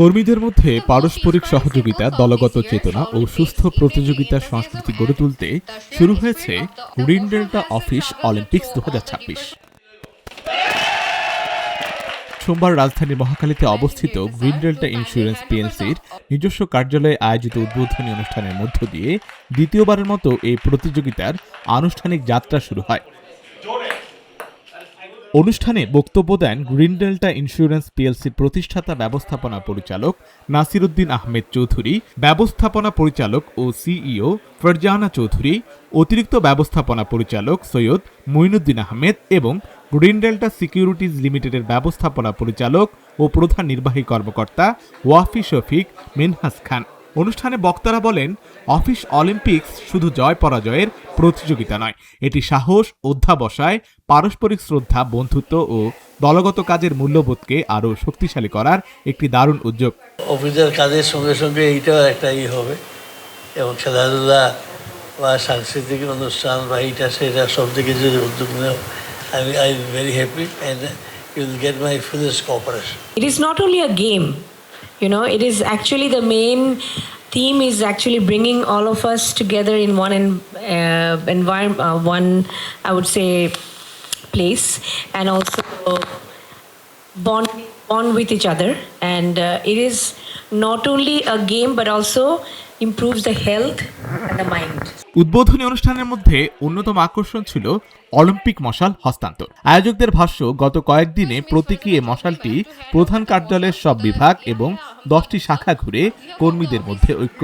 কর্মীদের মধ্যে পারস্পরিক সহযোগিতা, দলগত চেতনা ও সুস্থ প্রতিযোগিতার সংস্কৃতি গড়ে তুলতে শুরু হয়েছে গ্রিন ডেল্টা অফিস অলিম্পিক্স 2026। সোমবার রাজধানীর মহাখালীতে অবস্থিত গ্রিন ডেল্টা ইন্স্যুরেন্স পিএলসির নিজস্ব কার্যালয়ে আয়োজিত উদ্বোধনী অনুষ্ঠানের মধ্য দিয়ে দ্বিতীয়বারের মতো এই প্রতিযোগিতার আনুষ্ঠানিক যাত্রা শুরু হয়। অনুষ্ঠানে বক্তব্য দেন গ্রিন ডেল্টা ইন্স্যুরেন্স পিএলসির প্রতিষ্ঠাতা ব্যবস্থাপনা পরিচালক নাসির উদ্দিন আহমেদ চৌধুরী, ব্যবস্থাপনা পরিচালক ও সিইও ফারজানা চৌধুরী, অতিরিক্ত ব্যবস্থাপনা পরিচালক সৈয়দ মঈনুদ্দিন আহমেদ এবং গ্রিন ডেল্টা সিকিউরিটিজ লিমিটেডের ব্যবস্থাপনা পরিচালক ও প্রধান নির্বাহী কর্মকর্তা ওয়াফি শফিক মিনহাস খান। অনুষ্ঠানে বক্তারা বলেন, অফিস অলিম্পিক্স শুধু জয় পরাজয়ের প্রতিযোগিতা নয়, এটি সাহস, অধ্যাবসায়, পারস্পরিক শ্রদ্ধা, বন্ধুত্ব ও দলগত কাজের মূল্যবোধকে আরও শক্তিশালী করার একটি দারুণ উদ্যোগ। অফিসের কাজের সঙ্গে সঙ্গে এইটাও একটা হবে এবং খেলাধুলা বা সাংস্কৃতিক অনুষ্ঠান বা এইটা সেটা সব দিকে যদি উদ্যোগ নেও, I am very happy and you will get my fullest cooperation. It is not only a game, it is actually the main theme is actually bringing all of us together in one environment, one, I would say, place, and also bond with each other. And it is not only a game but also improves the health and the mind. উদ্বোধনী অনুষ্ঠানের মধ্যে অন্যতম আকর্ষণ ছিল Olympic মশাল হস্তান্তর। আয়োজকদের ভাষ্য, গত কয়েকদিনে প্রতীকী এ মশালটি প্রধান কার্যালয়ের সব বিভাগ এবং 10টি শাখা ঘুরে কর্মীদের মধ্যে ঐক্য,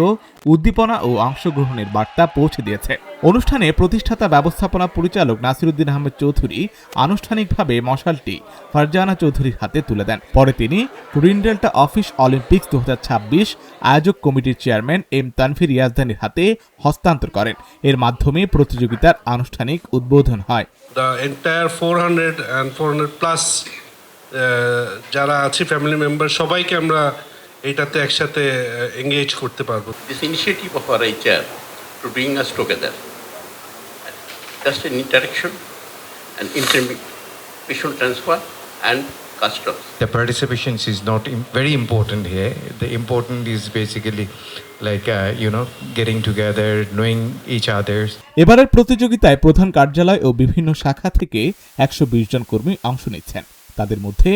উদ্দীপনা ও অংশগ্রহণের বার্তা পৌঁছে দিয়েছে। অনুষ্ঠানে প্রতিষ্ঠাতা ব্যবস্থাপনা পরিচালক নাসির উদ্দিন আহমেদ চৌধুরী আনুষ্ঠানিকভাবে মশালটি ফারজানা চৌধুরীর হাতে তুলে দেন। পরে তিনি গ্রিন ডেল্টা অফিস অলিম্পিক্স 2026 আয়োজক কমিটির চেয়ারম্যান এম তানভীর ইয়াজদানির হাতে হস্তান্তর করেন। এর মাধ্যমে প্রতিযোগিতার আনুষ্ঠানিক উদ্বোধন হয়। The entire 400 and 400 plus যারা আছে ফ্যামিলি মেম্বার সবাইকে আমরা এটাতে একসাথে এঙ্গেজ করতে পারবো। This initiative of our HR to bring us together, just an interaction and information transfer and customs. The participation is not very important here. The important is basically like getting together, knowing each other. এবারের প্রতিযোগিতায় প্রধান কার্যালয় ও বিভিন্ন শাখা থেকে 120 জন কর্মী অংশ নিচ্ছেন। তাদের মধ্যে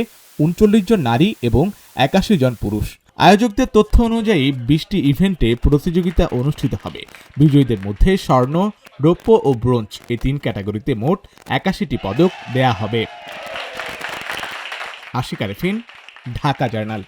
39 জন নারী এবং 81 জন পুরুষ। আয়োজকদের তথ্য অনুযায়ী 20টি ইভেন্টে প্রতিযোগিতা অনুষ্ঠিত হবে। বিজয়ীদের মধ্যে স্বর্ণ, রৌপ্য ও ব্রোঞ্জ এই 3 ক্যাটাগরিতে মোট 81টি পদক দেয়া হবে। আশিক আরেফিন, ঢাকা জার্নাল।